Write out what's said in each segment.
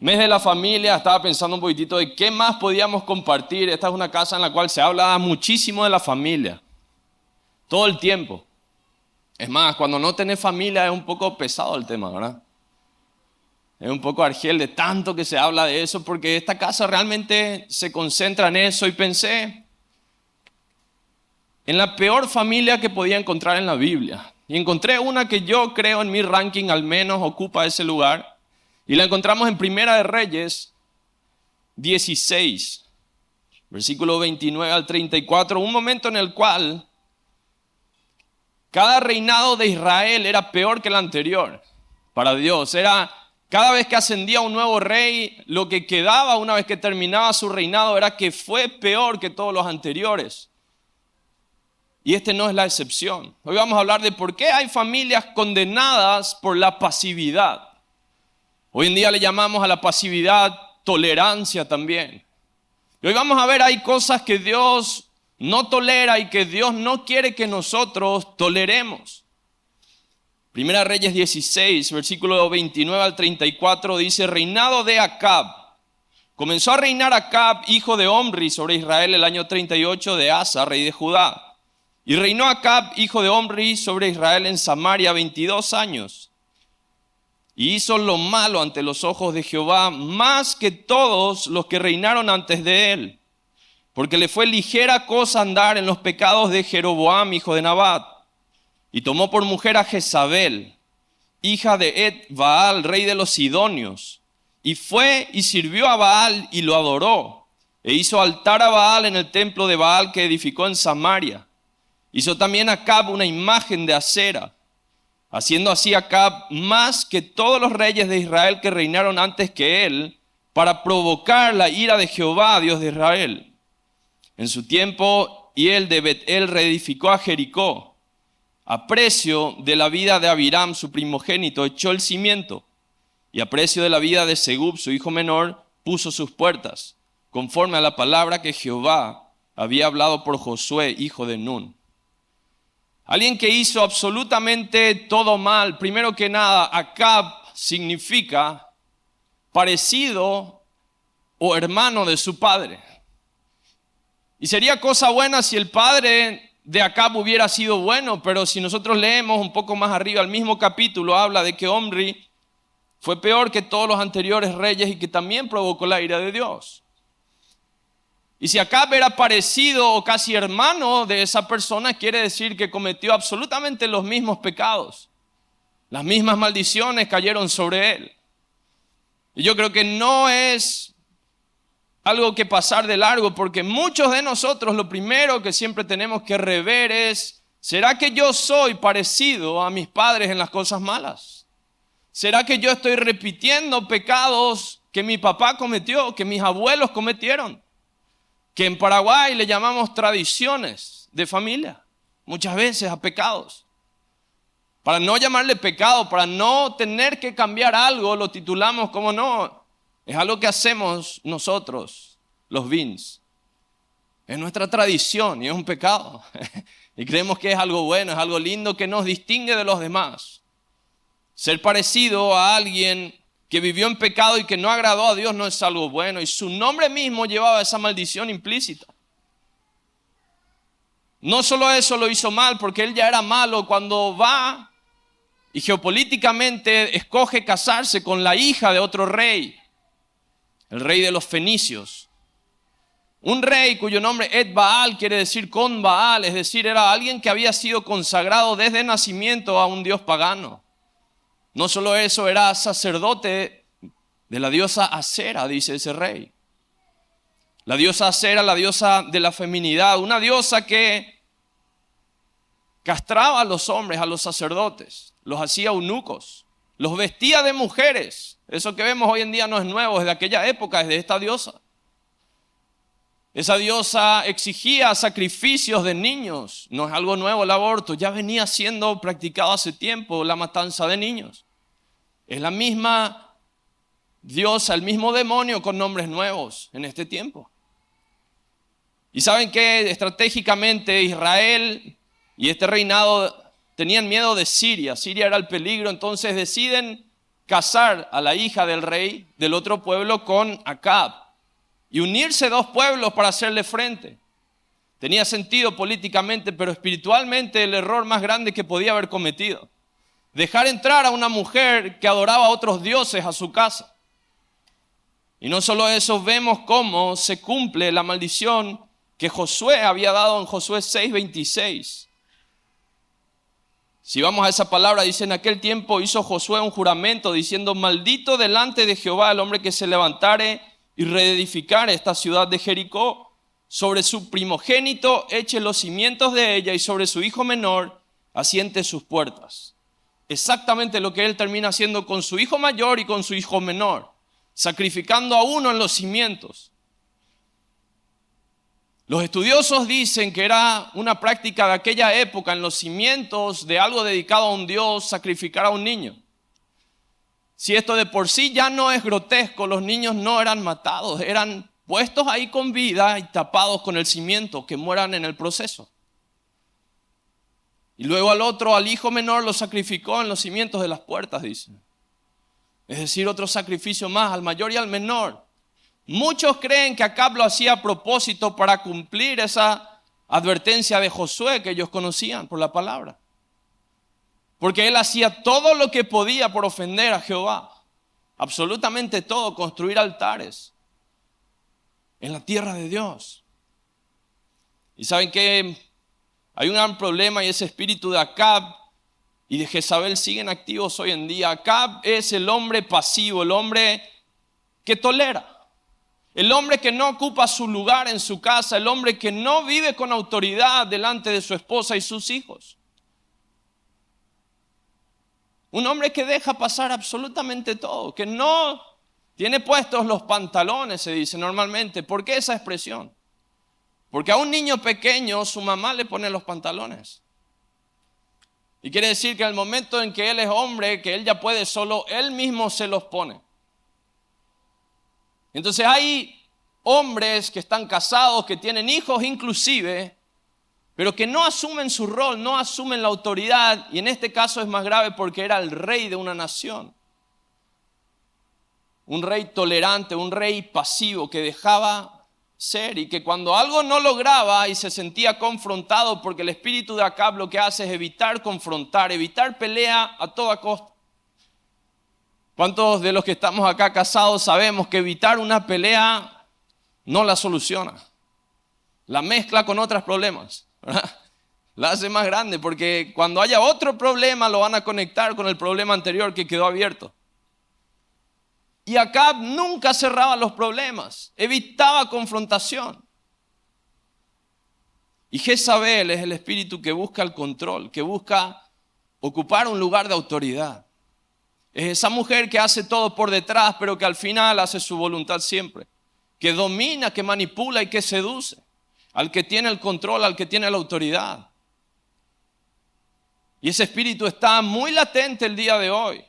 Mes de la familia, estaba pensando un poquitito de qué más podíamos compartir. Esta es una casa en la cual se habla muchísimo de la familia, todo el tiempo. Es más, cuando no tenés familia es un poco pesado el tema, ¿verdad? Es un poco argel de tanto que se habla de eso, porque esta casa realmente se concentra en eso. Y pensé en la peor familia que podía encontrar en la Biblia. Y encontré una que yo creo en mi ranking al menos ocupa ese lugar. Y la encontramos en Primera de Reyes 16, versículo 29 al 34. Un momento en el cual cada reinado de Israel era peor que el anterior para Dios. Cada vez que ascendía un nuevo rey, lo que quedaba una vez que terminaba su reinado era que fue peor que todos los anteriores. Y este no es la excepción. Hoy vamos a hablar de por qué hay familias condenadas por la pasividad. Hoy en día le llamamos a la pasividad tolerancia también. Y hoy vamos a ver, hay cosas que Dios no tolera y que Dios no quiere que nosotros toleremos. Primera Reyes 16, versículo 29 al 34 dice: reinado de Acab. Comenzó a reinar Acab, hijo de Omri, sobre Israel el año 38 de Asa, rey de Judá. Y reinó Acab, hijo de Omri, sobre Israel en Samaria 22 años. Y hizo lo malo ante los ojos de Jehová, más que todos los que reinaron antes de él. Porque le fue ligera cosa andar en los pecados de Jeroboam, hijo de Nabat. Y tomó por mujer a Jezabel, hija de Et-Baal, rey de los Sidonios. Y fue y sirvió a Baal y lo adoró. E hizo altar a Baal en el templo de Baal que edificó en Samaria. Hizo también Acab una imagen de acera, haciendo así Acab más que todos los reyes de Israel que reinaron antes que él, para provocar la ira de Jehová, Dios de Israel. En su tiempo, Hiel de Bet-El reedificó a Jericó. A precio de la vida de Abiram, su primogénito, echó el cimiento. Y a precio de la vida de Segub, su hijo menor, puso sus puertas, conforme a la palabra que Jehová había hablado por Josué, hijo de Nun. Alguien que hizo absolutamente todo mal. Primero que nada, Acab significa parecido o hermano de su padre. Y sería cosa buena si el padre de Acab hubiera sido bueno, pero si nosotros leemos un poco más arriba, el mismo capítulo habla de que Omri fue peor que todos los anteriores reyes y que también provocó la ira de Dios. Y si Acab era parecido o casi hermano de esa persona, quiere decir que cometió absolutamente los mismos pecados. Las mismas maldiciones cayeron sobre él. Y yo creo que no es algo que pasar de largo, porque muchos de nosotros lo primero que siempre tenemos que rever es: ¿será que yo soy parecido a mis padres en las cosas malas? ¿Será que yo estoy repitiendo pecados que mi papá cometió, que mis abuelos cometieron? Que en Paraguay le llamamos tradiciones de familia, muchas veces a pecados. Para no llamarle pecado, para no tener que cambiar algo, lo titulamos como no. Es algo que hacemos nosotros, los Vins. Es nuestra tradición y es un pecado. Y creemos que es algo bueno, es algo lindo que nos distingue de los demás. Ser parecido a alguien que vivió en pecado y que no agradó a Dios no es algo bueno. Y su nombre mismo llevaba esa maldición implícita. No solo eso lo hizo mal, porque él ya era malo cuando va y geopolíticamente escoge casarse con la hija de otro rey, el rey de los fenicios. Un rey cuyo nombre Et-Baal quiere decir con Baal, es decir, era alguien que había sido consagrado desde nacimiento a un dios pagano. No solo eso, era sacerdote de la diosa Acera, dice ese rey. La diosa Acera, la diosa de la feminidad, una diosa que castraba a los hombres, a los sacerdotes, los hacía eunucos, los vestía de mujeres. Eso que vemos hoy en día no es nuevo, es de aquella época, es de esta diosa. Esa diosa exigía sacrificios de niños. No es algo nuevo el aborto, ya venía siendo practicado hace tiempo la matanza de niños. Es la misma diosa, el mismo demonio con nombres nuevos en este tiempo. Y saben que estratégicamente Israel y este reinado tenían miedo de Siria. Siria era el peligro, entonces deciden casar a la hija del rey del otro pueblo con Acab y unirse dos pueblos para hacerle frente. Tenía sentido políticamente, pero espiritualmente el error más grande que podía haber cometido. Dejar entrar a una mujer que adoraba a otros dioses a su casa. Y no solo eso, vemos cómo se cumple la maldición que Josué había dado en Josué 6:26. Si vamos a esa palabra, dice: en aquel tiempo hizo Josué un juramento diciendo: maldito delante de Jehová el hombre que se levantare y reedificare esta ciudad de Jericó. Sobre su primogénito eche los cimientos de ella y sobre su hijo menor asiente sus puertas. Exactamente lo que él termina haciendo con su hijo mayor y con su hijo menor, sacrificando a uno en los cimientos. Los estudiosos dicen que era una práctica de aquella época en los cimientos de algo dedicado a un dios sacrificar a un niño. Si esto de por sí ya no es grotesco, los niños no eran matados, eran puestos ahí con vida y tapados con el cimiento, que mueran en el proceso. Y luego al hijo menor, lo sacrificó en los cimientos de las puertas, dice. Es decir, otro sacrificio más, al mayor y al menor. Muchos creen que Acab lo hacía a propósito para cumplir esa advertencia de Josué que ellos conocían por la palabra. Porque él hacía todo lo que podía por ofender a Jehová. Absolutamente todo, construir altares en la tierra de Dios. Y saben que hay un gran problema, y ese espíritu de Acab y de Jezabel siguen activos hoy en día. Acab es el hombre pasivo, el hombre que tolera. El hombre que no ocupa su lugar en su casa, el hombre que no vive con autoridad delante de su esposa y sus hijos. Un hombre que deja pasar absolutamente todo, que no tiene puestos los pantalones, se dice normalmente. ¿Por qué esa expresión? Porque a un niño pequeño su mamá le pone los pantalones. Y quiere decir que al momento en que él es hombre, que él ya puede solo, él mismo se los pone. Entonces hay hombres que están casados, que tienen hijos inclusive, pero que no asumen su rol, no asumen la autoridad. Y en este caso es más grave porque era el rey de una nación. Un rey tolerante, un rey pasivo que dejaba ser, y que cuando algo no lograba y se sentía confrontado, porque el espíritu de Acab lo que hace es evitar confrontar, evitar pelea a toda costa. ¿Cuántos de los que estamos acá casados sabemos que evitar una pelea no la soluciona? La mezcla con otros problemas, ¿verdad? La hace más grande, porque cuando haya otro problema lo van a conectar con el problema anterior que quedó abierto. Y Acab nunca cerraba los problemas, evitaba confrontación. Y Jezabel es el espíritu que busca el control, que busca ocupar un lugar de autoridad. Es esa mujer que hace todo por detrás, pero que al final hace su voluntad siempre. Que domina, que manipula y que seduce al que tiene el control, al que tiene la autoridad. Y ese espíritu está muy latente el día de hoy.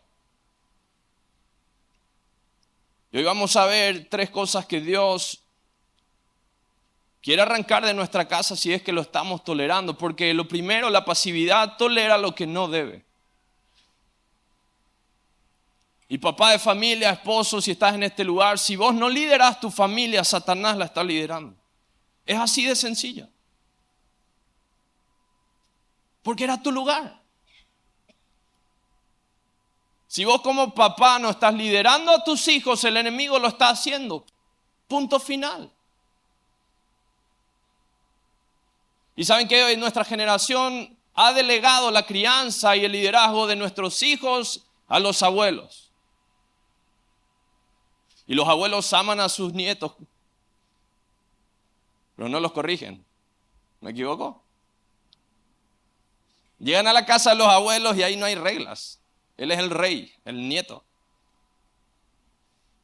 Y hoy vamos a ver 3 cosas que Dios quiere arrancar de nuestra casa si es que lo estamos tolerando. Porque lo primero, la pasividad tolera lo que no debe. Y papá de familia, esposo, si estás en este lugar, si vos no liderás tu familia, Satanás la está liderando. Es así de sencillo. Porque era tu lugar. Si vos como papá no estás liderando a tus hijos, el enemigo lo está haciendo. Punto final. Y saben que hoy nuestra generación ha delegado la crianza y el liderazgo de nuestros hijos a los abuelos. Y los abuelos aman a sus nietos, pero no los corrigen. ¿Me equivoco? Llegan a la casa de los abuelos y ahí no hay reglas. Él es el rey, el nieto.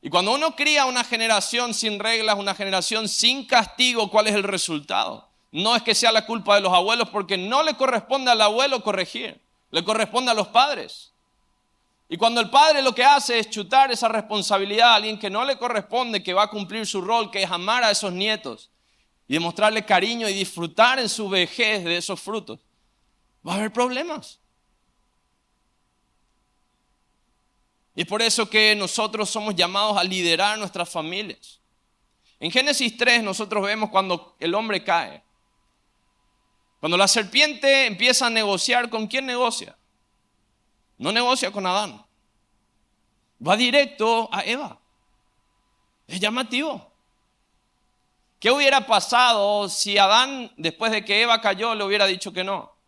Y cuando uno cría una generación sin reglas, una generación sin castigo, ¿cuál es el resultado? No es que sea la culpa de los abuelos, porque no le corresponde al abuelo corregir, le corresponde a los padres. Y cuando el padre lo que hace es chutar esa responsabilidad a alguien que no le corresponde, que va a cumplir su rol, que es amar a esos nietos y demostrarle cariño y disfrutar en su vejez de esos frutos, va a haber problemas. Y es por eso que nosotros somos llamados a liderar nuestras familias. En Génesis 3 nosotros vemos cuando el hombre cae. Cuando la serpiente empieza a negociar, ¿con quién negocia? No negocia con Adán. Va directo a Eva. Es llamativo. ¿Qué hubiera pasado si Adán, después de que Eva cayó, le hubiera dicho que no?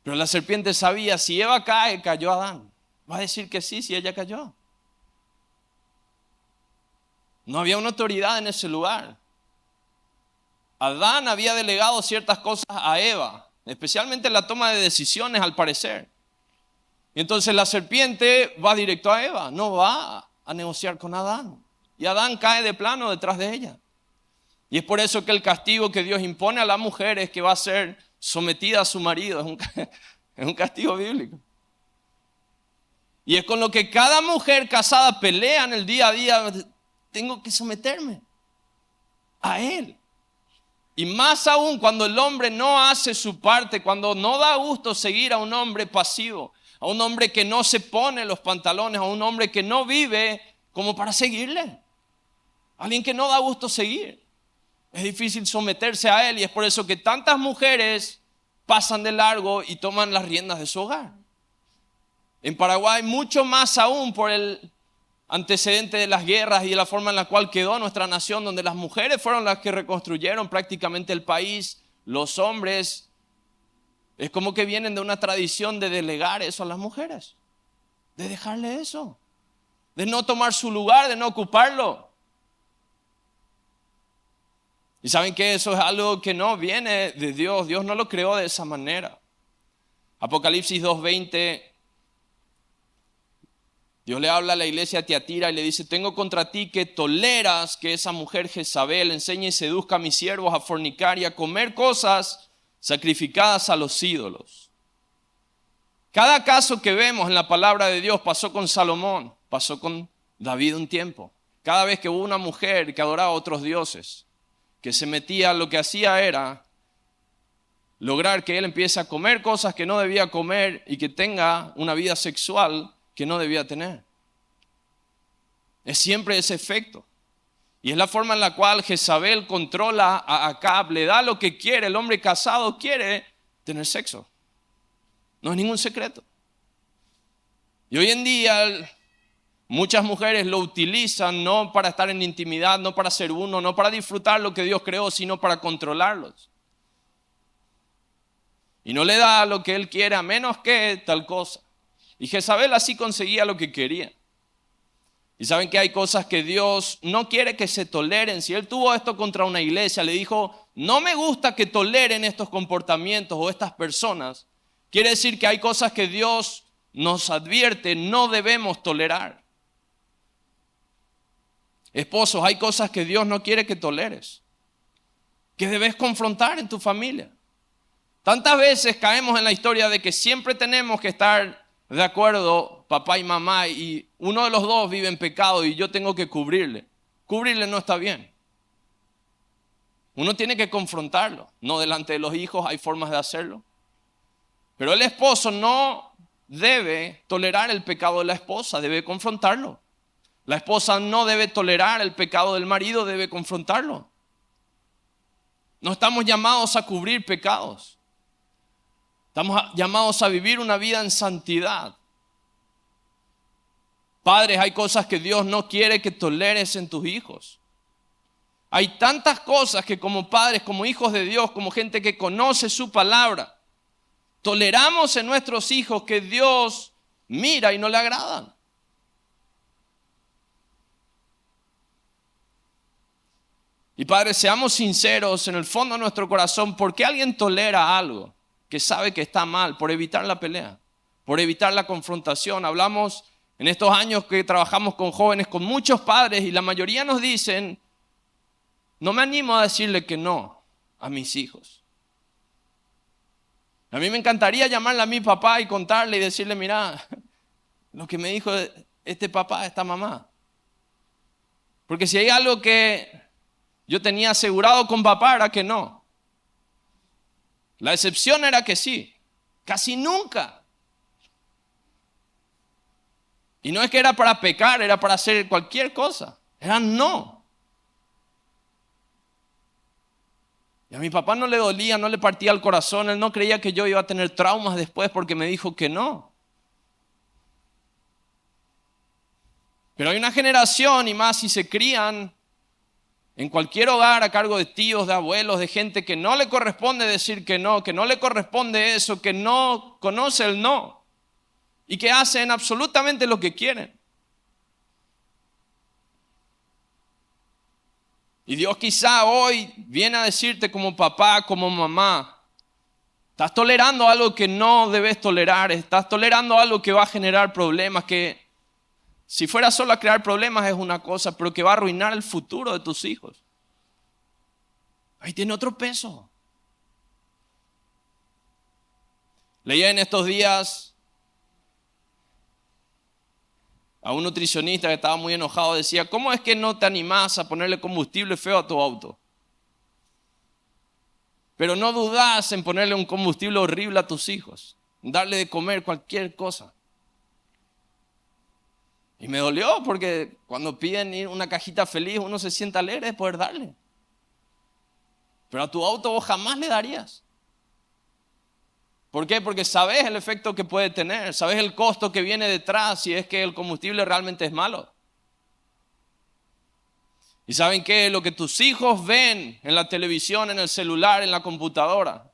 Pero la serpiente sabía, si Eva cae, cayó Adán. Va a decir que sí, si ella cayó. No había una autoridad en ese lugar. Adán había delegado ciertas cosas a Eva, especialmente la toma de decisiones al parecer. Y entonces la serpiente va directo a Eva, no va a negociar con Adán. Y Adán cae de plano detrás de ella. Y es por eso que el castigo que Dios impone a la mujer es que va a ser sometida a su marido. Es un castigo bíblico. Y es con lo que cada mujer casada pelea en el día a día. Tengo que someterme a él. Y más aún cuando el hombre no hace su parte, cuando no da gusto seguir a un hombre pasivo, a un hombre que no se pone los pantalones, a un hombre que no vive como para seguirle. Alguien que no da gusto seguir. Es difícil someterse a él y es por eso que tantas mujeres pasan de largo y toman las riendas de su hogar. En Paraguay mucho más aún por el antecedente de las guerras y de la forma en la cual quedó nuestra nación, donde las mujeres fueron las que reconstruyeron prácticamente el país. Los hombres es como que vienen de una tradición de delegar eso a las mujeres, de dejarle eso, de no tomar su lugar, de no ocuparlo. Y saben que eso es algo que no viene de Dios. Dios no lo creó de esa manera. Apocalipsis 2:20, Dios le habla a la iglesia de Tiatira y le dice: tengo contra ti que toleras que esa mujer Jezabel enseñe y seduzca a mis siervos a fornicar y a comer cosas sacrificadas a los ídolos. Cada caso que vemos en la palabra de Dios pasó con Salomón, pasó con David un tiempo. Cada vez que hubo una mujer que adoraba a otros dioses, que se metía, lo que hacía era lograr que él empiece a comer cosas que no debía comer y que tenga una vida sexual que no debía tener. Es siempre ese efecto. Y es la forma en la cual Jezabel controla a Acab, le da lo que quiere. El hombre casado quiere tener sexo. No es ningún secreto. Y hoy en día muchas mujeres lo utilizan no para estar en intimidad, no para ser uno, no para disfrutar lo que Dios creó, sino para controlarlos. Y no le da lo que él quiere a menos que tal cosa. Y Jezabel así conseguía lo que quería. Y saben que hay cosas que Dios no quiere que se toleren. Si él tuvo esto contra una iglesia, le dijo: no me gusta que toleren estos comportamientos o estas personas. Quiere decir que hay cosas que Dios nos advierte, no debemos tolerar. Esposos, hay cosas que Dios no quiere que toleres, que debes confrontar en tu familia. Tantas veces caemos en la historia de que siempre tenemos que estar de acuerdo, papá y mamá, y uno de los dos vive en pecado y yo tengo que cubrirle. Cubrirle no está bien. Uno tiene que confrontarlo, no delante de los hijos, hay formas de hacerlo. Pero el esposo no debe tolerar el pecado de la esposa, debe confrontarlo. La esposa no debe tolerar el pecado del marido, debe confrontarlo. No estamos llamados a cubrir pecados. Estamos llamados a vivir una vida en santidad. Padres, hay cosas que Dios no quiere que toleres en tus hijos. Hay tantas cosas que como padres, como hijos de Dios, como gente que conoce su palabra, toleramos en nuestros hijos que Dios mira y no le agradan. Y padres, seamos sinceros en el fondo de nuestro corazón. ¿Por qué alguien tolera algo que sabe que está mal? Por evitar la pelea, por evitar la confrontación. Hablamos en estos años que trabajamos con jóvenes, con muchos padres, y la mayoría nos dicen: no me animo a decirle que no a mis hijos. A mí me encantaría llamarle a mi papá y contarle y decirle: mira, lo que me dijo este papá, esta mamá. Porque si hay algo que yo tenía asegurado con papá era que no. La excepción era que sí. Casi nunca Y no es que era para pecar, era para hacer cualquier cosa. Era no. Y a mi papá no le dolía, no le partía el corazón. Él no creía que yo iba a tener traumas después porque me dijo que no. Pero hay una generación, y más si se crían en cualquier hogar a cargo de tíos, de abuelos, de gente que no le corresponde decir que no le corresponde eso, que no conoce el no y que hacen absolutamente lo que quieren. Y Dios quizá hoy viene a decirte como papá, como mamá, estás tolerando algo que no debes tolerar, estás tolerando algo que va a generar problemas, que si fuera solo a crear problemas es una cosa, pero que va a arruinar el futuro de tus hijos. Ahí tiene otro peso. Leía en estos días a un nutricionista que estaba muy enojado, decía, ¿cómo es que no te animás a ponerle combustible feo a tu auto? Pero no dudás en ponerle un combustible horrible a tus hijos, darle de comer cualquier cosa. Y me dolió porque cuando piden una cajita feliz uno se siente alegre de poder darle. Pero a tu auto vos jamás le darías. ¿Por qué? Porque sabes el efecto que puede tener, sabes el costo que viene detrás si es que el combustible realmente es malo. ¿Y saben qué? Lo que tus hijos ven en la televisión, en el celular, en la computadora,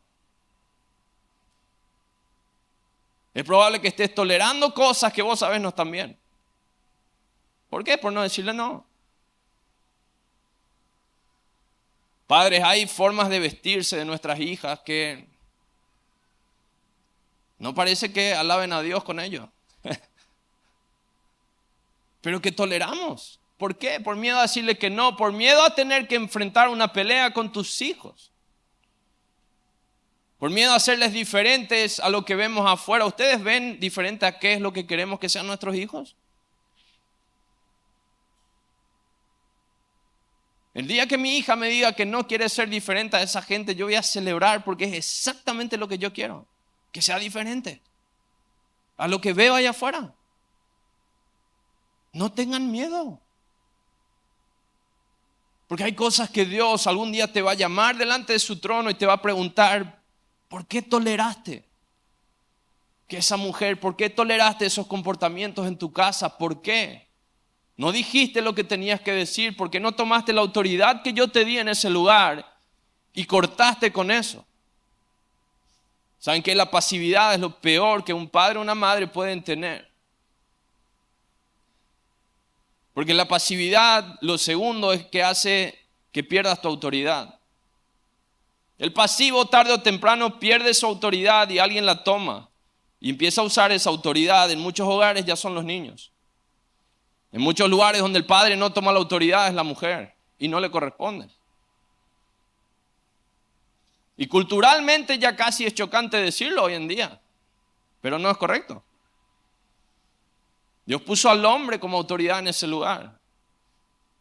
es probable que estés tolerando cosas que vos sabés no están bien. ¿Por qué? Por no decirle no. Padres, hay formas de vestirse de nuestras hijas que no parece que alaben a Dios con ello. Pero que toleramos. ¿Por qué? Por miedo a decirle que no, por miedo a tener que enfrentar una pelea con tus hijos. Por miedo a hacerles diferentes a lo que vemos afuera. ¿Ustedes ven diferente a qué es lo que queremos que sean nuestros hijos? El día que mi hija me diga que no quiere ser diferente a esa gente, yo voy a celebrar porque es exactamente lo que yo quiero. Que sea diferente a lo que veo allá afuera. No tengan miedo. Porque hay cosas que Dios algún día te va a llamar delante de su trono y te va a preguntar, ¿por qué toleraste que esa mujer, por qué toleraste esos comportamientos en tu casa? ¿Por qué? No dijiste lo que tenías que decir, ¿por qué no tomaste la autoridad que yo te di en ese lugar y cortaste con eso? ¿Saben que la pasividad es lo peor que un padre o una madre pueden tener? Porque la pasividad, lo segundo, es que hace que pierdas tu autoridad. El pasivo tarde o temprano pierde su autoridad y alguien la toma y empieza a usar esa autoridad. En muchos hogares ya son los niños. En muchos lugares donde el padre no toma la autoridad es la mujer y no le corresponde. Y culturalmente ya casi es chocante decirlo hoy en día, pero no es correcto. Dios puso al hombre como autoridad en ese lugar.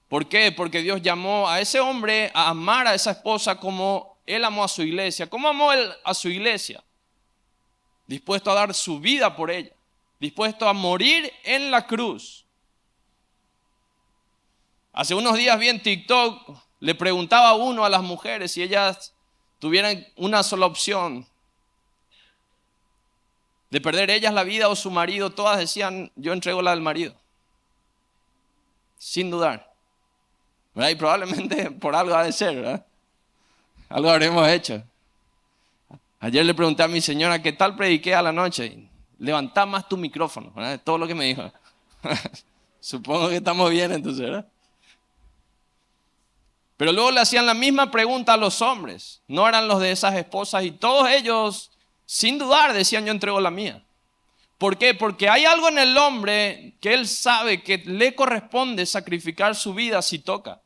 ¿Por qué? Porque Dios llamó a ese hombre a amar a esa esposa como él amó a su iglesia. ¿Cómo amó él a su iglesia? Dispuesto a dar su vida por ella, dispuesto a morir en la cruz. Hace unos días vi en TikTok, le preguntaba a uno a las mujeres si ellas tuvieran una sola opción de perder ellas la vida o su marido, todas decían, yo entrego la del marido, sin dudar, ¿verdad? Y probablemente por algo ha de ser, ¿verdad? Algo habremos hecho. Ayer le pregunté a mi señora, ¿qué tal prediqué a la noche? Levantá más tu micrófono, ¿verdad? Todo lo que me dijo. Supongo que estamos bien entonces, ¿verdad? Pero luego le hacían la misma pregunta a los hombres, no eran los de esas esposas, y todos ellos, sin dudar, decían, yo entrego la mía. ¿Por qué? Porque hay algo en el hombre que él sabe que le corresponde sacrificar su vida si toca.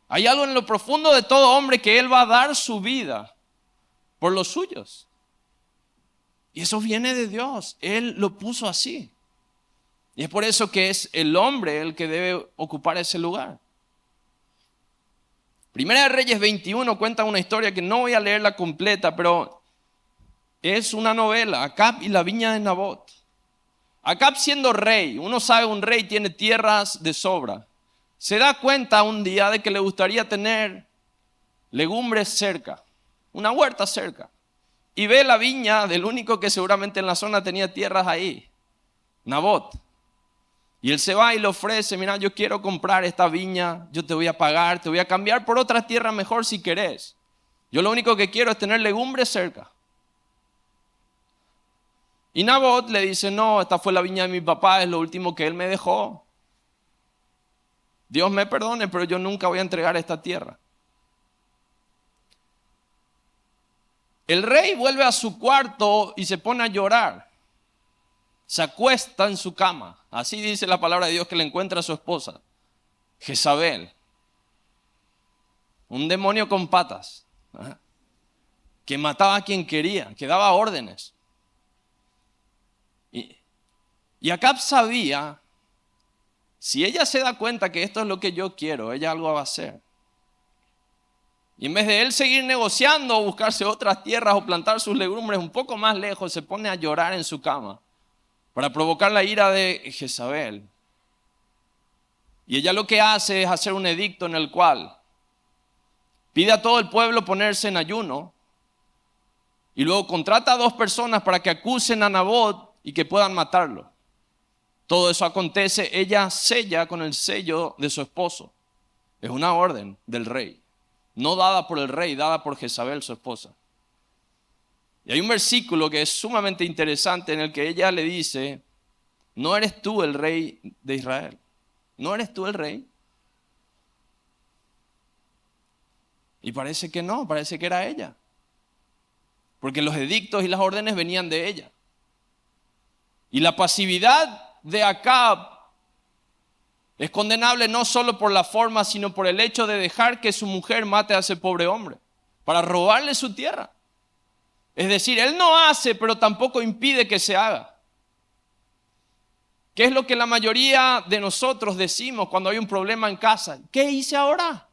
Hay algo en lo profundo de todo hombre que él va a dar su vida por los suyos. Y eso viene de Dios, él lo puso así. Y es por eso que es el hombre el que debe ocupar ese lugar. Primera de Reyes 21 cuenta una historia que no voy a leerla completa, pero es una novela, Acab y la viña de Nabot. Acab siendo rey, uno sabe un rey tiene tierras de sobra. Se da cuenta un día de que le gustaría tener legumbres cerca, una huerta cerca. Y ve la viña del único que seguramente en la zona tenía tierras ahí, Nabot. Y él se va y le ofrece, mira, yo quiero comprar esta viña, yo te voy a pagar, te voy a cambiar por otra tierra mejor si querés. Yo lo único que quiero es tener legumbres cerca. Y Nabot le dice, no, esta fue la viña de mi papá, es lo último que él me dejó. Dios me perdone, pero yo nunca voy a entregar esta tierra. El rey vuelve a su cuarto y se pone a llorar. Se acuesta en su cama. Así dice la palabra de Dios que le encuentra a su esposa, Jezabel. Un demonio con patas, que mataba a quien quería, que daba órdenes. Y Acab sabía, si ella se da cuenta que esto es lo que yo quiero, ella algo va a hacer. Y en vez de él seguir negociando o buscarse otras tierras o plantar sus legumbres un poco más lejos, se pone a llorar en su cama para provocar la ira de Jezabel. Y ella lo que hace es hacer un edicto en el cual pide a todo el pueblo ponerse en ayuno y luego contrata a 2 personas para que acusen a Nabot y que puedan matarlo. Todo eso acontece, ella sella con el sello de su esposo. Es una orden del rey, no dada por el rey, dada por Jezabel, su esposa. Y hay un versículo que es sumamente interesante en el que ella le dice, ¿no eres tú el rey de Israel? ¿No eres tú el rey? Y parece que no, parece que era ella. Porque los edictos y las órdenes venían de ella. Y la pasividad de Acab es condenable no solo por la forma, sino por el hecho de dejar que su mujer mate a ese pobre hombre para robarle su tierra. Es decir, él no hace, pero tampoco impide que se haga. ¿Qué es lo que la mayoría de nosotros decimos cuando hay un problema en casa? ¿Qué hice ahora?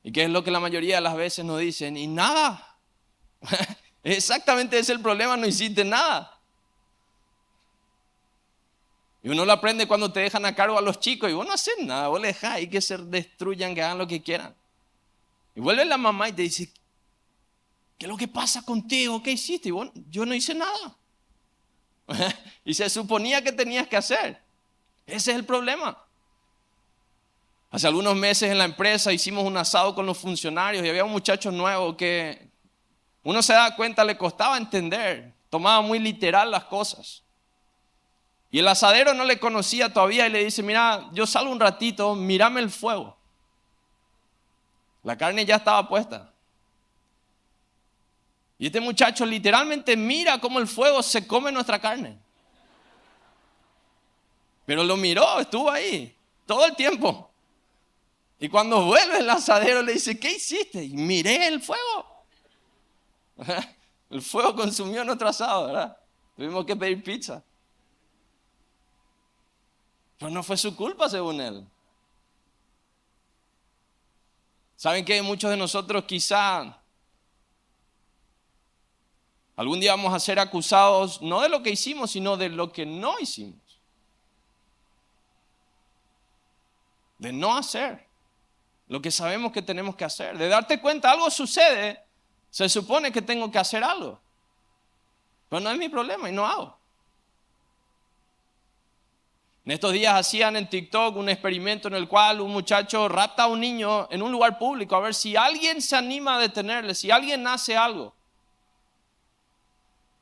¿Y qué es lo que la mayoría de las veces nos dicen? Y nada. Exactamente ese es el problema, no hiciste nada. Y uno lo aprende cuando te dejan a cargo a los chicos y vos no haces nada, vos le dejás ahí que se destruyan, que hagan lo que quieran. Y vuelve la mamá y te dice, ¿qué es lo que pasa contigo? ¿Qué hiciste? Y vos, yo no hice nada. Y se suponía que tenías que hacer. Ese es el problema. Hace algunos meses en la empresa hicimos un asado con los funcionarios y había un muchacho nuevo que uno se da cuenta le costaba entender, tomaba muy literal las cosas. Y el asadero no le conocía todavía y le dice, mira, yo salgo un ratito, mírame el fuego. La carne ya estaba puesta. Y este muchacho literalmente mira cómo el fuego se come nuestra carne. Pero lo miró, estuvo ahí todo el tiempo. Y cuando vuelve el asadero le dice, ¿qué hiciste? Y miré el fuego. El fuego consumió nuestro asado, ¿verdad? Tuvimos que pedir pizza. Pero no fue su culpa según él. ¿Saben qué? Muchos de nosotros quizá algún día vamos a ser acusados no de lo que hicimos, sino de lo que no hicimos. De no hacer lo que sabemos que tenemos que hacer. De darte cuenta, algo sucede, se supone que tengo que hacer algo. Pero no es mi problema y no hago. En estos días hacían en TikTok un experimento en el cual un muchacho rapta a un niño en un lugar público a ver si alguien se anima a detenerle, si alguien hace algo.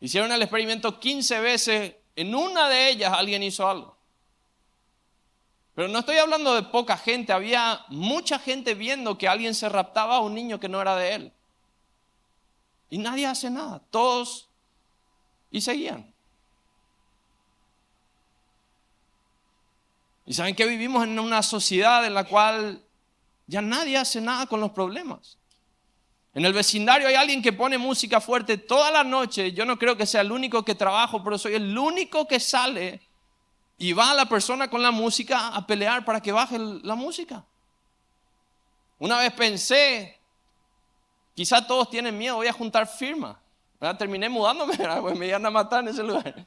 Hicieron el experimento 15 veces, en una de ellas alguien hizo algo. Pero no estoy hablando de poca gente, había mucha gente viendo que alguien se raptaba a un niño que no era de él. Y nadie hace nada, todos y seguían. Y saben que vivimos en una sociedad en la cual ya nadie hace nada con los problemas. En el vecindario hay alguien que pone música fuerte toda la noche. Yo no creo que sea el único que trabajo, pero soy el único que sale y va a la persona con la música a pelear para que baje la música. Una vez pensé, quizá todos tienen miedo, voy a juntar firmas. Terminé mudándome, pues me iban a matar en ese lugar.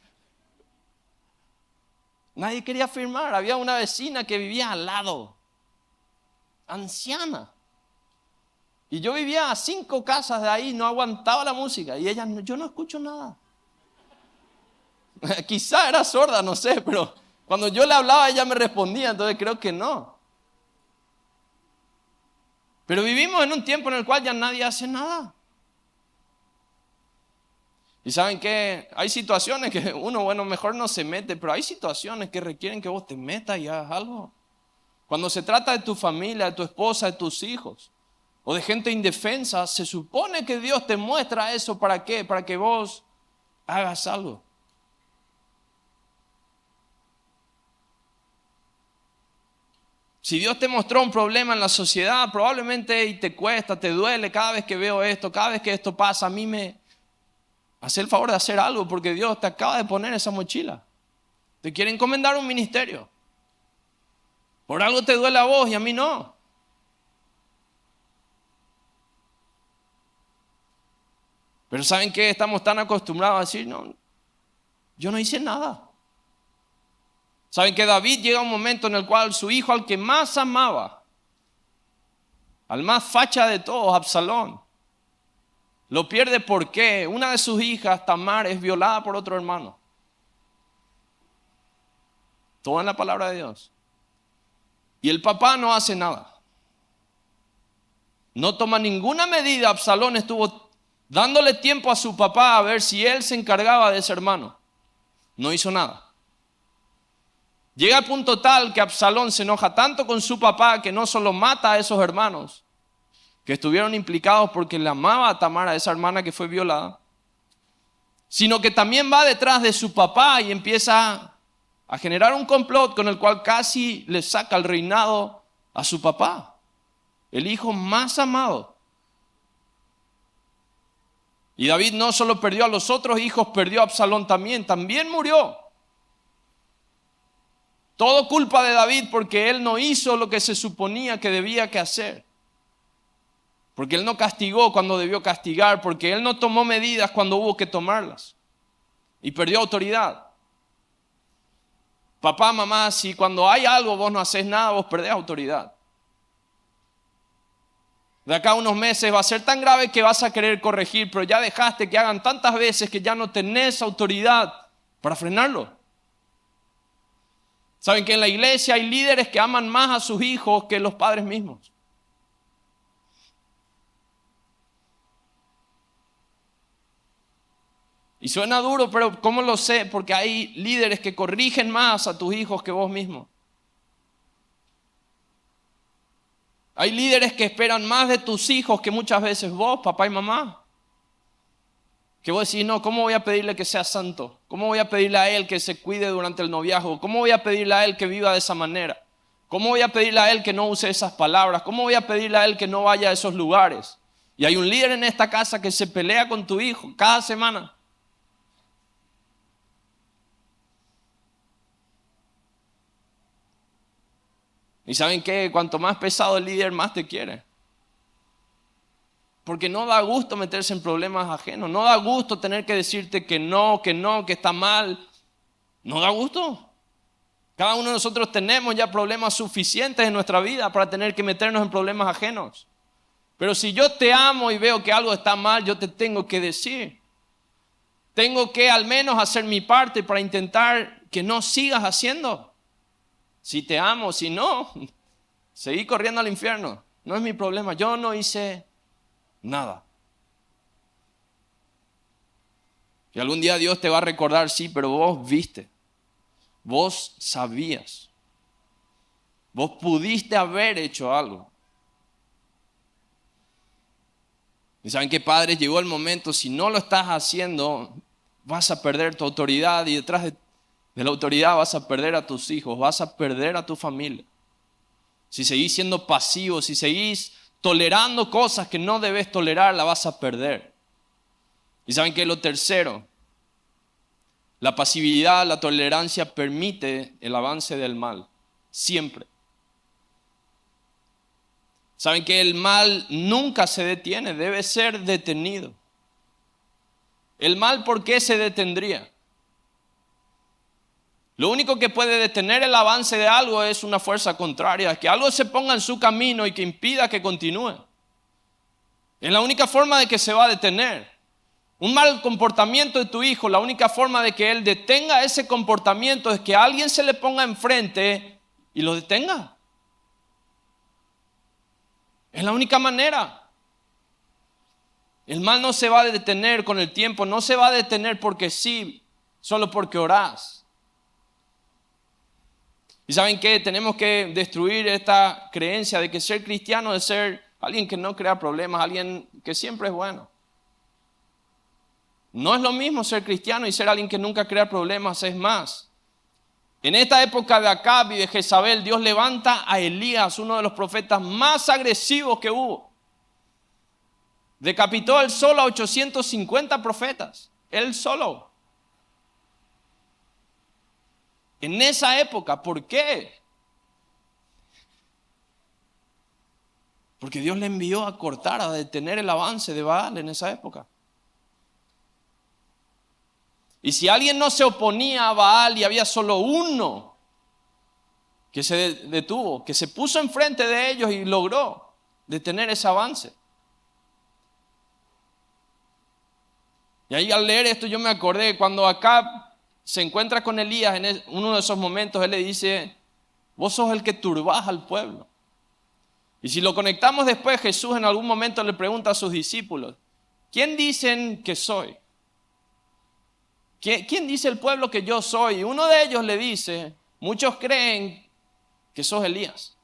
Nadie quería firmar. Había una vecina que vivía al lado, anciana. Y yo vivía a 5 casas de ahí, no aguantaba la música. Y ella, yo no escucho nada. Quizá era sorda, no sé, pero cuando yo le hablaba ella me respondía, entonces creo que no. Pero vivimos en un tiempo en el cual ya nadie hace nada. Y ¿saben qué? Hay situaciones que uno, mejor no se mete, pero hay situaciones que requieren que vos te metas y hagas algo. Cuando se trata de tu familia, de tu esposa, de tus hijos, o de gente indefensa, se supone que Dios te muestra eso. ¿Para qué? Para que vos hagas algo. Si Dios te mostró un problema en la sociedad, probablemente y te cuesta, te duele cada vez que veo esto, cada vez que esto pasa, a mí me hace el favor de hacer algo porque Dios te acaba de poner esa mochila. Te quiere encomendar un ministerio. Por algo te duele a vos y a mí no. Pero ¿saben qué? Estamos tan acostumbrados a decir, no, yo no hice nada. ¿Saben que David llega a un momento en el cual su hijo, al que más amaba, al más facha de todos, Absalón, lo pierde porque una de sus hijas, Tamar, es violada por otro hermano? Todo en la palabra de Dios. Y el papá no hace nada. No toma ninguna medida. Absalón estuvo dándole tiempo a su papá a ver si él se encargaba de ese hermano. No hizo nada. Llega al punto tal que Absalón se enoja tanto con su papá que no solo mata a esos hermanos que estuvieron implicados porque le amaba a Tamar, a esa hermana que fue violada, sino que también va detrás de su papá y empieza a generar un complot con el cual casi le saca el reinado a su papá, el hijo más amado. Y David no solo perdió a los otros hijos, perdió a Absalón también murió. Todo culpa de David porque él no hizo lo que se suponía que debía que hacer. Porque él no castigó cuando debió castigar, porque él no tomó medidas cuando hubo que tomarlas. Y perdió autoridad. Papá, mamá, si cuando hay algo vos no haces nada, vos perdés autoridad. De acá a unos meses va a ser tan grave que vas a querer corregir, pero ya dejaste que hagan tantas veces que ya no tenés autoridad para frenarlo. Saben que en la iglesia hay líderes que aman más a sus hijos que los padres mismos. Y suena duro, pero ¿cómo lo sé? Porque hay líderes que corrigen más a tus hijos que vos mismo. Hay líderes que esperan más de tus hijos que muchas veces vos, papá y mamá. Que vos decís, no, ¿cómo voy a pedirle que sea santo? ¿Cómo voy a pedirle a él que se cuide durante el noviazgo? ¿Cómo voy a pedirle a él que viva de esa manera? ¿Cómo voy a pedirle a él que no use esas palabras? ¿Cómo voy a pedirle a él que no vaya a esos lugares? Y hay un líder en esta casa que se pelea con tu hijo cada semana. ¿Y saben qué? Cuanto más pesado el líder, más te quiere. Porque no da gusto meterse en problemas ajenos. No da gusto tener que decirte que no, que está mal. No da gusto. Cada uno de nosotros tenemos ya problemas suficientes en nuestra vida para tener que meternos en problemas ajenos. Pero si yo te amo y veo que algo está mal, yo te tengo que decir. Tengo que al menos hacer mi parte para intentar que no sigas haciendo. Si te amo, si no, seguí corriendo al infierno. No es mi problema. Yo no hice nada. Y algún día Dios te va a recordar, sí, pero vos viste. Vos sabías. Vos pudiste haber hecho algo. Y saben qué, padres, llegó el momento, si no lo estás haciendo, vas a perder tu autoridad y detrás de la autoridad vas a perder a tus hijos, vas a perder a tu familia. Si seguís siendo pasivo, si seguís tolerando cosas que no debes tolerar, la vas a perder. Y saben que lo tercero, la pasividad, la tolerancia permite el avance del mal, siempre. Saben que el mal nunca se detiene, debe ser detenido. ¿El mal por qué se detendría? Lo único que puede detener el avance de algo es una fuerza contraria, que algo se ponga en su camino y que impida que continúe. Es la única forma de que se va a detener. Un mal comportamiento de tu hijo, la única forma de que él detenga ese comportamiento es que alguien se le ponga enfrente y lo detenga. Es la única manera. El mal no se va a detener con el tiempo, no se va a detener porque sí, solo porque orás. ¿Y saben qué? Tenemos que destruir esta creencia de que ser cristiano es ser alguien que no crea problemas, alguien que siempre es bueno. No es lo mismo ser cristiano y ser alguien que nunca crea problemas, es más. En esta época de Acab y de Jezabel, Dios levanta a Elías, uno de los profetas más agresivos que hubo. Decapitó él solo a 850 profetas, él solo. En esa época, ¿por qué? Porque Dios le envió a cortar, a detener el avance de Baal en esa época. Y si alguien no se oponía a Baal y había solo uno que se detuvo, que se puso enfrente de ellos y logró detener ese avance. Y ahí al leer esto yo me acordé cuando Acab se encuentra con Elías en uno de esos momentos, él le dice, vos sos el que turbás al pueblo. Y si lo conectamos después, Jesús en algún momento le pregunta a sus discípulos, ¿quién dicen que soy? ¿Quién dice el pueblo que yo soy? Y uno de ellos le dice, muchos creen que sos Elías.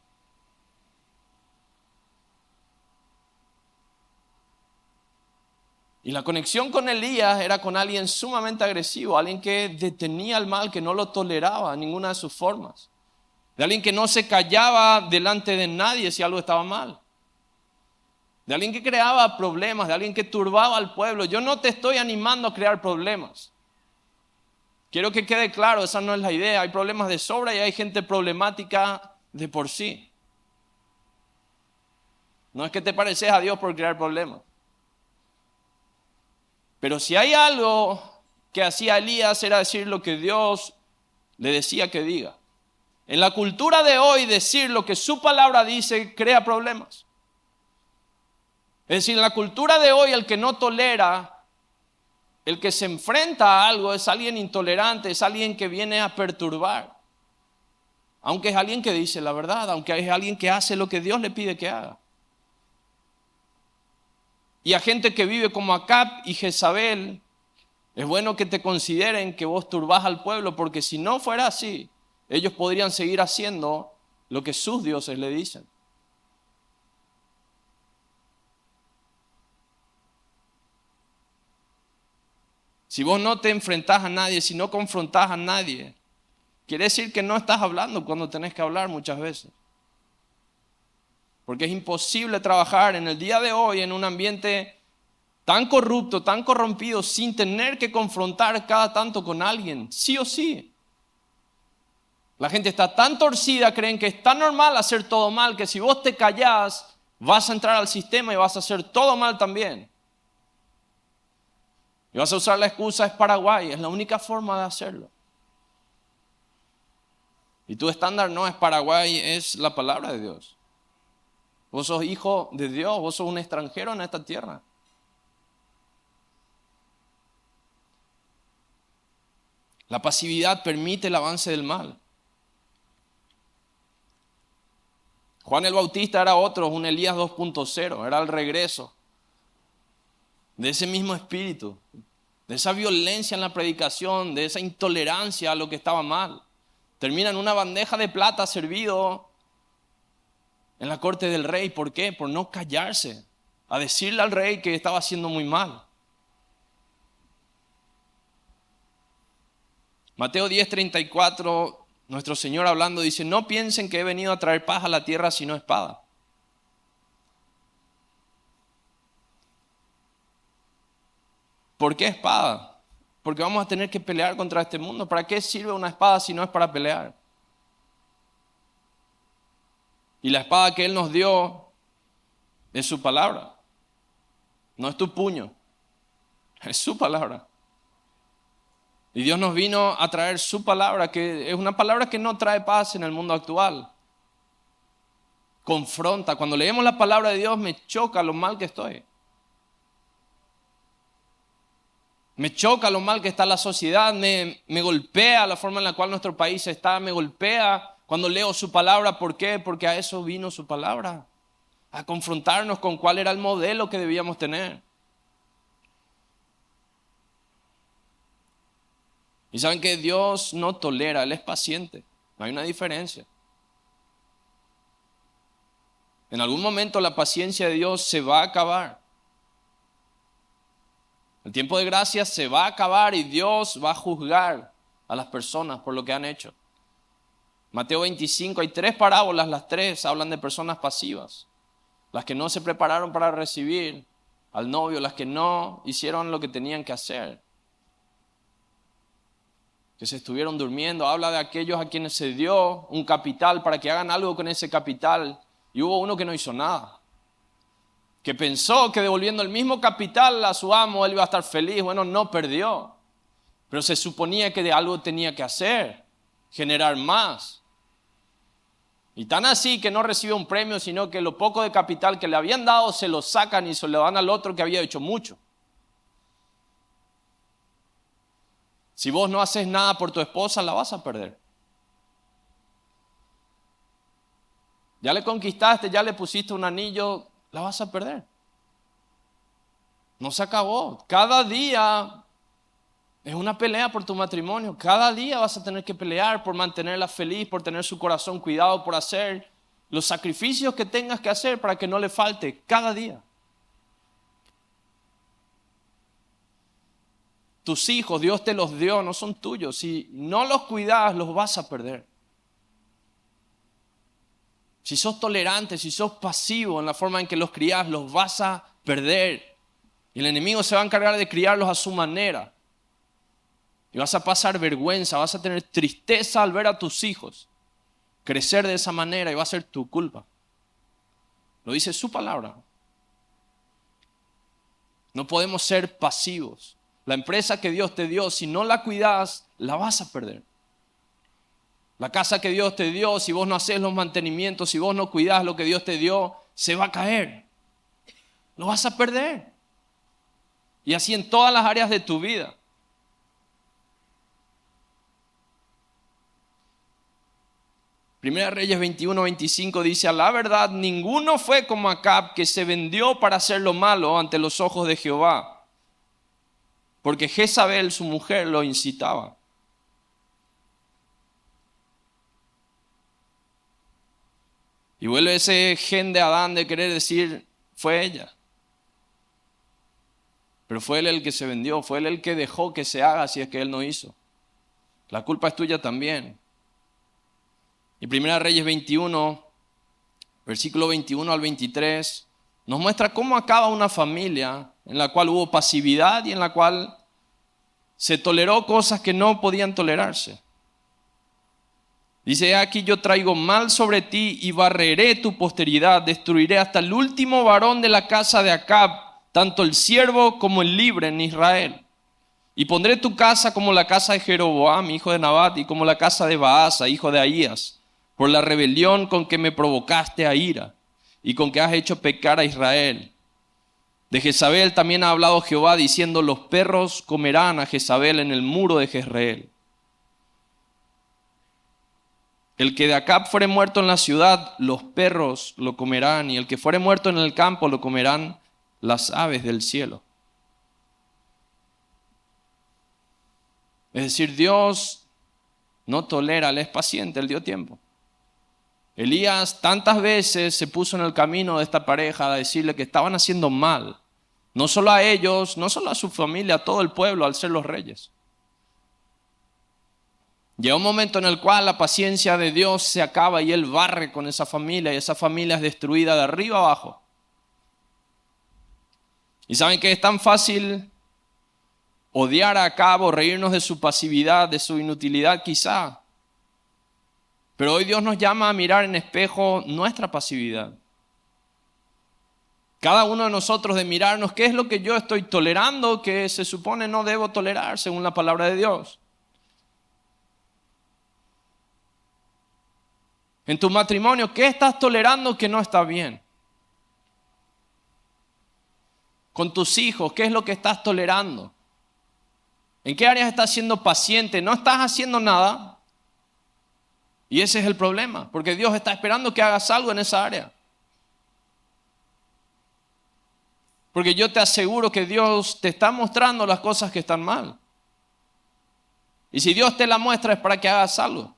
Y la conexión con Elías era con alguien sumamente agresivo, alguien que detenía el mal, que no lo toleraba en ninguna de sus formas. De alguien que no se callaba delante de nadie si algo estaba mal. De alguien que creaba problemas, de alguien que turbaba al pueblo. Yo no te estoy animando a crear problemas. Quiero que quede claro, esa no es la idea. Hay problemas de sobra y hay gente problemática de por sí. No es que te pareces a Dios por crear problemas. Pero si hay algo que hacía Elías era decir lo que Dios le decía que diga. En la cultura de hoy decir lo que su palabra dice crea problemas. Es decir, en la cultura de hoy el que no tolera, el que se enfrenta a algo es alguien intolerante, es alguien que viene a perturbar. Aunque es alguien que dice la verdad, aunque es alguien que hace lo que Dios le pide que haga. Y a gente que vive como Acab y Jezabel, es bueno que te consideren que vos turbás al pueblo, porque si no fuera así, ellos podrían seguir haciendo lo que sus dioses le dicen. Si vos no te enfrentás a nadie, si no confrontás a nadie, quiere decir que no estás hablando cuando tenés que hablar muchas veces. Porque es imposible trabajar en el día de hoy en un ambiente tan corrupto, tan corrompido, sin tener que confrontar cada tanto con alguien, sí o sí. La gente está tan torcida, creen que es tan normal hacer todo mal, que si vos te callás, vas a entrar al sistema y vas a hacer todo mal también. Y vas a usar la excusa, es Paraguay, es la única forma de hacerlo. Y tu estándar no es Paraguay, es la palabra de Dios. Vos sos hijo de Dios, vos sos un extranjero en esta tierra. La pasividad permite el avance del mal. Juan el Bautista era otro, un Elías 2.0, era el regreso de ese mismo espíritu, de esa violencia en la predicación, de esa intolerancia a lo que estaba mal. Termina en una bandeja de plata servido en la corte del rey. ¿Por qué? Por no callarse, a decirle al rey que estaba haciendo muy mal. Mateo 10:34, nuestro Señor hablando dice, no piensen que he venido a traer paz a la tierra sino espada. ¿Por qué espada? Porque vamos a tener que pelear contra este mundo. ¿Para qué sirve una espada si no es para pelear? Y la espada que Él nos dio es su palabra. No es tu puño, es su palabra. Y Dios nos vino a traer su palabra, que es una palabra que no trae paz en el mundo actual. Confronta. Cuando leemos la palabra de Dios me choca lo mal que estoy. Me choca lo mal que está la sociedad, me golpea la forma en la cual nuestro país está, me golpea cuando leo su palabra. ¿Por qué? Porque a eso vino su palabra, a confrontarnos con cuál era el modelo que debíamos tener. Y saben que Dios no tolera, Él es paciente, no hay una diferencia. En algún momento la paciencia de Dios se va a acabar. El tiempo de gracia se va a acabar y Dios va a juzgar a las personas por lo que han hecho. Mateo 25, hay 3 parábolas, las 3 hablan de personas pasivas. Las que no se prepararon para recibir al novio, las que no hicieron lo que tenían que hacer, que se estuvieron durmiendo. Habla de aquellos a quienes se dio un capital para que hagan algo con ese capital y hubo uno que no hizo nada. Que pensó que devolviendo el mismo capital a su amo él iba a estar feliz. Bueno, no perdió, pero se suponía que de algo tenía que hacer, generar más. Y tan así que no recibe un premio, sino que lo poco de capital que le habían dado se lo sacan y se lo dan al otro que había hecho mucho. Si vos no haces nada por tu esposa, la vas a perder. Ya le conquistaste, ya le pusiste un anillo, la vas a perder. No se acabó. Cada día es una pelea por tu matrimonio. Cada día vas a tener que pelear por mantenerla feliz, por tener su corazón cuidado, por hacer los sacrificios que tengas que hacer para que no le falte cada día. Tus hijos, Dios te los dio, no son tuyos. Si no los cuidas, los vas a perder. Si sos tolerante, si sos pasivo en la forma en que los crías, los vas a perder. Y el enemigo se va a encargar de criarlos a su manera. Y vas a pasar vergüenza, vas a tener tristeza al ver a tus hijos crecer de esa manera y va a ser tu culpa. Lo dice su palabra. No podemos ser pasivos. La empresa que Dios te dio, si no la cuidas, la vas a perder. La casa que Dios te dio, si vos no haces los mantenimientos, si vos no cuidás lo que Dios te dio, se va a caer. Lo vas a perder. Y así en todas las áreas de tu vida. Primera Reyes 21-25 dice: a la verdad, ninguno fue como Acab, que se vendió para hacer lo malo ante los ojos de Jehová, porque Jezabel, su mujer, lo incitaba. Y vuelve ese gen de Adán de querer decir, fue ella. Pero fue él el que se vendió, fue él el que dejó que se haga si es que él no hizo. La culpa es tuya también. Y Primera Reyes 21, versículo 21 al 23, nos muestra cómo acaba una familia en la cual hubo pasividad y en la cual se toleró cosas que no podían tolerarse. Dice: aquí yo traigo mal sobre ti y barreré tu posteridad, destruiré hasta el último varón de la casa de Acab, tanto el siervo como el libre en Israel. Y pondré tu casa como la casa de Jeroboam, hijo de Nabat, y como la casa de Baasa, hijo de Ahías, por la rebelión con que me provocaste a ira y con que has hecho pecar a Israel. De Jezabel también ha hablado Jehová diciendo: los perros comerán a Jezabel en el muro de Jezreel. El que de Acab fuere muerto en la ciudad, los perros lo comerán, y el que fuere muerto en el campo lo comerán las aves del cielo. Es decir, Dios no tolera, Él es paciente, Él dio tiempo. Elías tantas veces se puso en el camino de esta pareja a decirle que estaban haciendo mal, no solo a ellos, no solo a su familia, a todo el pueblo al ser los reyes. Llega un momento en el cual la paciencia de Dios se acaba y Él barre con esa familia y esa familia es destruida de arriba abajo. Y saben que es tan fácil odiar a Acab o reírnos de su pasividad, de su inutilidad quizá. Pero hoy Dios nos llama a mirar en espejo nuestra pasividad. Cada uno de nosotros de mirarnos qué es lo que yo estoy tolerando que se supone no debo tolerar según la palabra de Dios. En tu matrimonio, ¿qué estás tolerando que no está bien? Con tus hijos, ¿qué es lo que estás tolerando? ¿En qué áreas estás siendo paciente? No estás haciendo nada. Y ese es el problema, porque Dios está esperando que hagas algo en esa área. Porque yo te aseguro que Dios te está mostrando las cosas que están mal. Y si Dios te la muestra es para que hagas algo.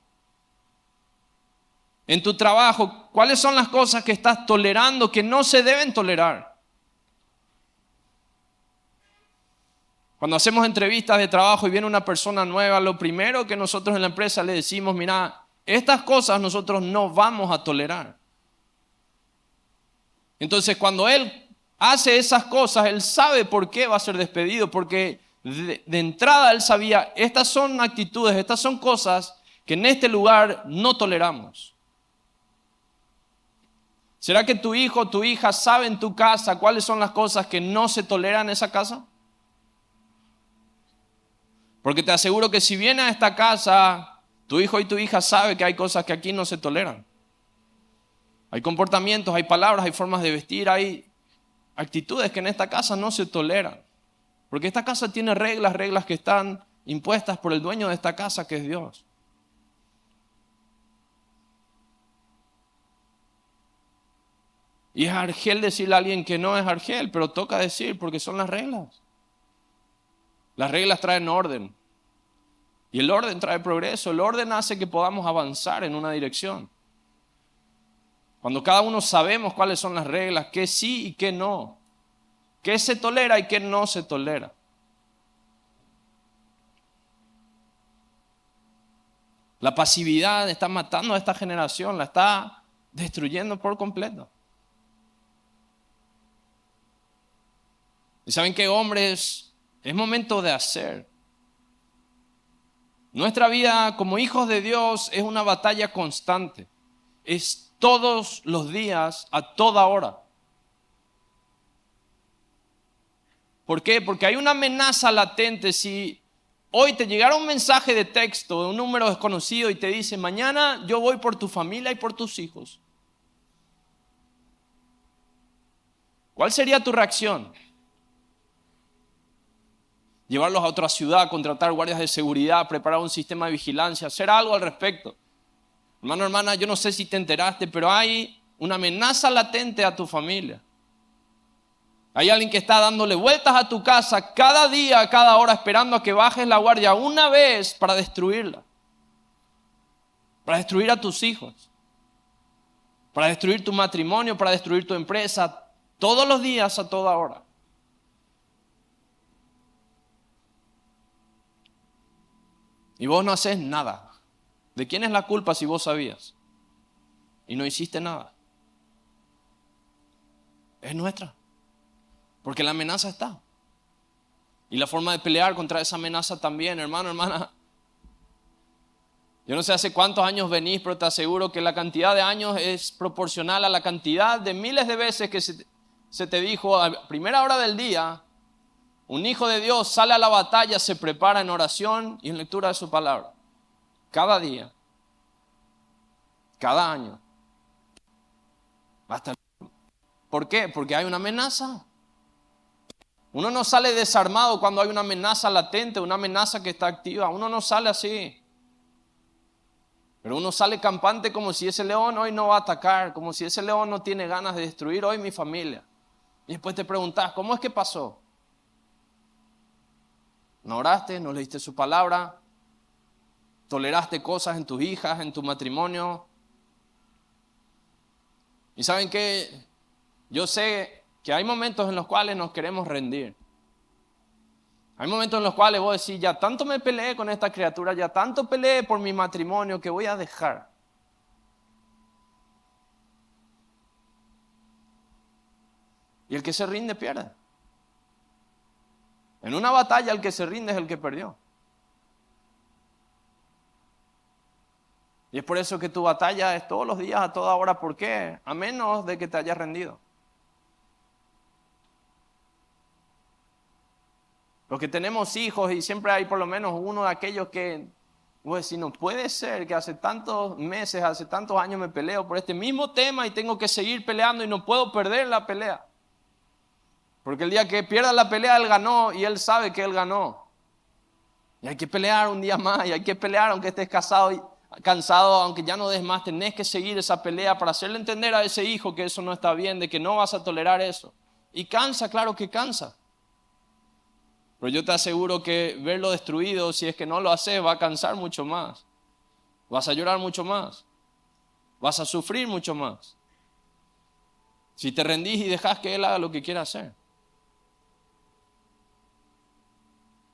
En tu trabajo, ¿cuáles son las cosas que estás tolerando que no se deben tolerar? Cuando hacemos entrevistas de trabajo y viene una persona nueva, lo primero que nosotros en la empresa le decimos, mira, estas cosas nosotros no vamos a tolerar. Entonces, cuando él hace esas cosas, él sabe por qué va a ser despedido, porque de entrada él sabía, estas son actitudes, estas son cosas que en este lugar no toleramos. ¿Será que tu hijo o tu hija sabe en tu casa cuáles son las cosas que no se toleran en esa casa? Porque te aseguro que si viene a esta casa, tu hijo y tu hija sabe que hay cosas que aquí no se toleran. Hay comportamientos, hay palabras, hay formas de vestir, hay actitudes que en esta casa no se toleran. Porque esta casa tiene reglas que están impuestas por el dueño de esta casa, que es Dios. Y es argel decirle a alguien que no es argel, pero toca decir porque son las reglas. Las reglas traen orden. Y el orden trae progreso. El orden hace que podamos avanzar en una dirección. Cuando cada uno sabemos cuáles son las reglas, qué sí y qué no. Qué se tolera y qué no se tolera. La pasividad está matando a esta generación, la está destruyendo por completo. ¿Y saben qué, hombres? Es momento de hacer. Nuestra vida como hijos de Dios es una batalla constante. Es todos los días, a toda hora. ¿Por qué? Porque hay una amenaza latente. Si hoy te llegara un mensaje de texto de un número desconocido y te dice, mañana yo voy por tu familia y por tus hijos, ¿cuál sería tu reacción? Llevarlos a otra ciudad, contratar guardias de seguridad, preparar un sistema de vigilancia, hacer algo al respecto. Hermano, hermana, yo no sé si te enteraste, pero hay una amenaza latente a tu familia. Hay alguien que está dándole vueltas a tu casa cada día, cada hora, esperando a que bajes la guardia una vez para destruirla. Para destruir a tus hijos. Para destruir tu matrimonio, para destruir tu empresa. Todos los días, a toda hora. Y vos no haces nada. ¿De quién es la culpa si vos sabías? Y no hiciste nada. Es nuestra. Porque la amenaza está. Y la forma de pelear contra esa amenaza también, hermano, hermana. Yo no sé hace cuántos años venís, pero te aseguro que la cantidad de años es proporcional a la cantidad de miles de veces que se te dijo a primera hora del día, un hijo de Dios sale a la batalla, se prepara en oración y en lectura de su palabra. Cada día. Cada año. ¿Por qué? Porque hay una amenaza. Uno no sale desarmado cuando hay una amenaza latente, una amenaza que está activa. Uno no sale así. Pero uno sale campante como si ese león hoy no va a atacar, como si ese león no tiene ganas de destruir hoy mi familia. Y después te preguntas, ¿cómo es que pasó? No oraste, no leíste su palabra, toleraste cosas en tus hijas, en tu matrimonio. Y ¿saben qué? Yo sé que hay momentos en los cuales nos queremos rendir. Hay momentos en los cuales vos decís, ya tanto me peleé con esta criatura, ya tanto peleé por mi matrimonio que voy a dejar. Y el que se rinde pierde. En una batalla el que se rinde es el que perdió. Y es por eso que tu batalla es todos los días, a toda hora. ¿Por qué? A menos de que te hayas rendido. Los que tenemos hijos y siempre hay por lo menos uno de aquellos que Vos decís, no puede ser que hace tantos meses, hace tantos años me peleo por este mismo tema y tengo que seguir peleando y no puedo perder la pelea. Porque el día que pierda la pelea, él ganó y él sabe que él ganó. Y hay que pelear un día más y hay que pelear aunque estés cansado, aunque ya no des más, tenés que seguir esa pelea para hacerle entender a ese hijo que eso no está bien, de que no vas a tolerar eso. Y cansa, claro que cansa. Pero yo te aseguro que verlo destruido, si es que no lo haces, va a cansar mucho más. Vas a llorar mucho más. Vas a sufrir mucho más. Si te rendís y dejas que él haga lo que quiera hacer.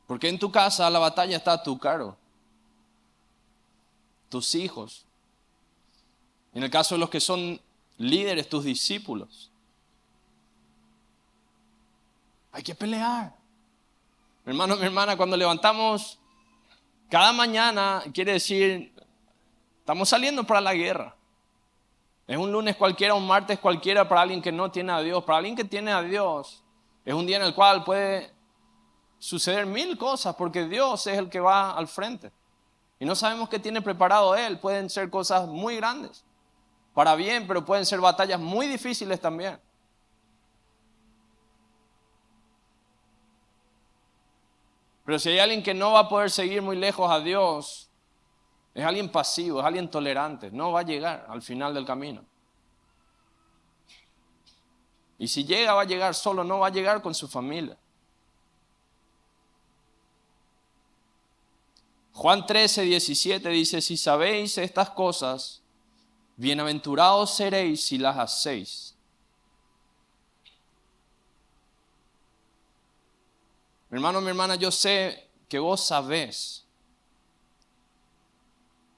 Porque en tu casa la batalla está a tu cargo. Tus hijos. En el caso de los que son líderes, tus discípulos. Hay que pelear. Mi hermano, mi hermana, cuando levantamos cada mañana, quiere decir, estamos saliendo para la guerra. Es un lunes cualquiera, un martes cualquiera para alguien que no tiene a Dios. Para alguien que tiene a Dios, es un día en el cual puede suceder 1000 cosas, porque Dios es el que va al frente. Y no sabemos qué tiene preparado Él. Pueden ser cosas muy grandes, para bien, pero pueden ser batallas muy difíciles también. Pero si hay alguien que no va a poder seguir muy lejos a Dios, es alguien pasivo, es alguien tolerante, no va a llegar al final del camino. Y si llega, va a llegar solo, no va a llegar con su familia. Juan 13:17 dice, si sabéis estas cosas, bienaventurados seréis si las hacéis. Mi hermano, mi hermana, yo sé que vos sabés.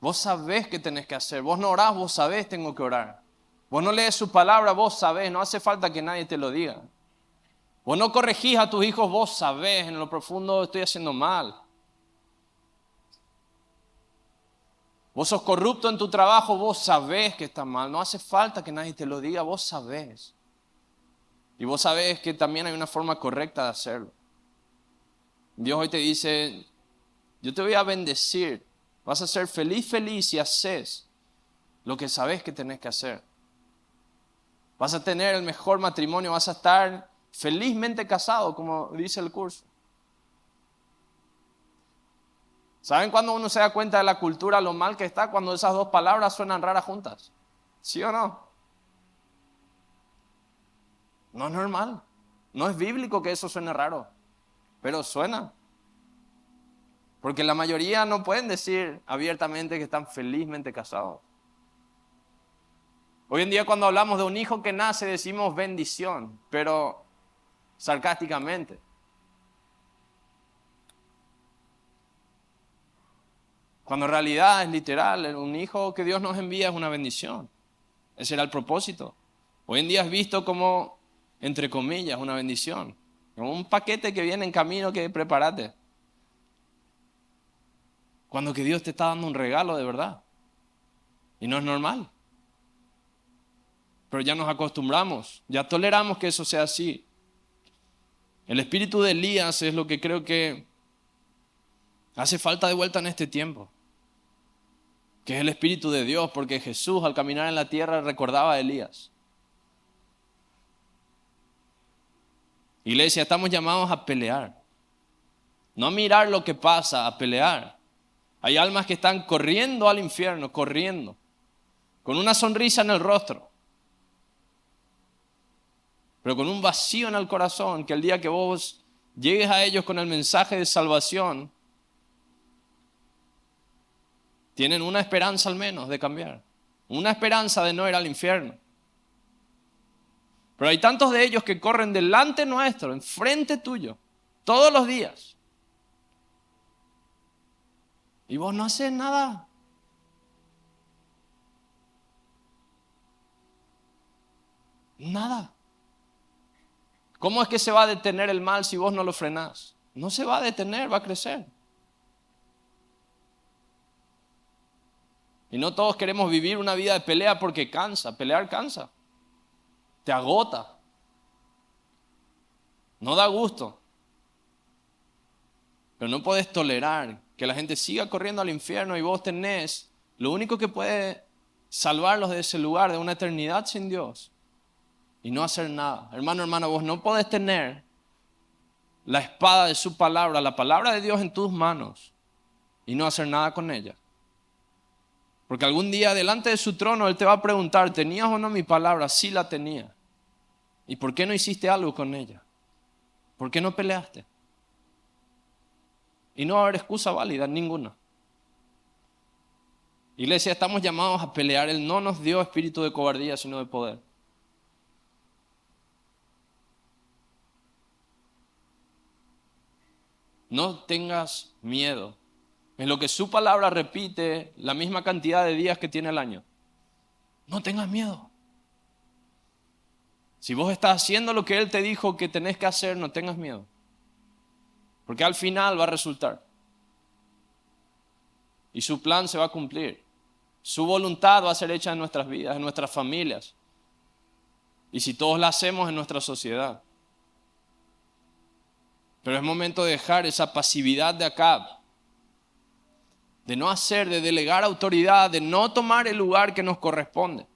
Vos sabés qué tenés que hacer. Vos no orás, vos sabés tengo que orar. Vos no lees su palabra, vos sabés. No hace falta que nadie te lo diga. Vos no corregís a tus hijos, vos sabés. En lo profundo estoy haciendo mal. Vos sos corrupto en tu trabajo, vos sabés que está mal. No hace falta que nadie te lo diga, vos sabés. Y vos sabés que también hay una forma correcta de hacerlo. Dios hoy te dice, yo te voy a bendecir. Vas a ser feliz si haces lo que sabes que tenés que hacer. Vas a tener el mejor matrimonio, vas a estar felizmente casado, como dice el curso. ¿Saben cuando uno se da cuenta de la cultura, lo mal que está? Cuando esas dos palabras suenan raras juntas. ¿Sí o no? No es normal. No es bíblico que eso suene raro. Pero suena. Porque la mayoría no pueden decir abiertamente que están felizmente casados. Hoy en día cuando hablamos de un hijo que nace decimos bendición, pero sarcásticamente. Cuando en realidad es literal, un hijo que Dios nos envía es una bendición. Ese era el propósito. Hoy en día es visto como, entre comillas, una bendición. Como un paquete que viene en camino que prepárate. Cuando que Dios te está dando un regalo de verdad. Y no es normal. Pero ya nos acostumbramos, ya toleramos que eso sea así. El espíritu de Elías es lo que creo que hace falta de vuelta en este tiempo. Que es el espíritu de Dios, porque Jesús al caminar en la tierra recordaba a Elías. Iglesia, estamos llamados a pelear. No a mirar lo que pasa, a pelear. Hay almas que están corriendo al infierno, corriendo, con una sonrisa en el rostro, pero con un vacío en el corazón, que el día que vos llegues a ellos con el mensaje de salvación, tienen una esperanza al menos de cambiar, una esperanza de no ir al infierno. Pero hay tantos de ellos que corren delante nuestro, enfrente tuyo, todos los días. Y vos no haces nada. Nada. ¿Cómo es que se va a detener el mal si vos no lo frenás? No se va a detener, va a crecer. Y no todos queremos vivir una vida de pelea porque cansa. Pelear cansa. Te agota. No da gusto. Pero no puedes tolerar que la gente siga corriendo al infierno y vos tenés lo único que puede salvarlos de ese lugar, de una eternidad sin Dios y no hacer nada. Hermano, hermana, vos no podés tener la espada de su palabra, la palabra de Dios en tus manos y no hacer nada con ella. Porque algún día delante de su trono Él te va a preguntar, ¿tenías o no mi palabra? Sí la tenía. ¿Y por qué no hiciste algo con ella? ¿Por qué no peleaste? Y no va a haber excusa válida, ninguna. Iglesia, estamos llamados a pelear. Él no nos dio espíritu de cobardía, sino de poder. No tengas miedo. En lo que su palabra repite la misma cantidad de días que tiene el año. No tengas miedo. Si vos estás haciendo lo que Él te dijo que tenés que hacer, no tengas miedo. Porque al final va a resultar. Y su plan se va a cumplir. Su voluntad va a ser hecha en nuestras vidas, en nuestras familias. Y si todos la hacemos en nuestra sociedad. Pero es momento de dejar esa pasividad de Acab. De no hacer, de delegar autoridad, de no tomar el lugar que nos corresponde.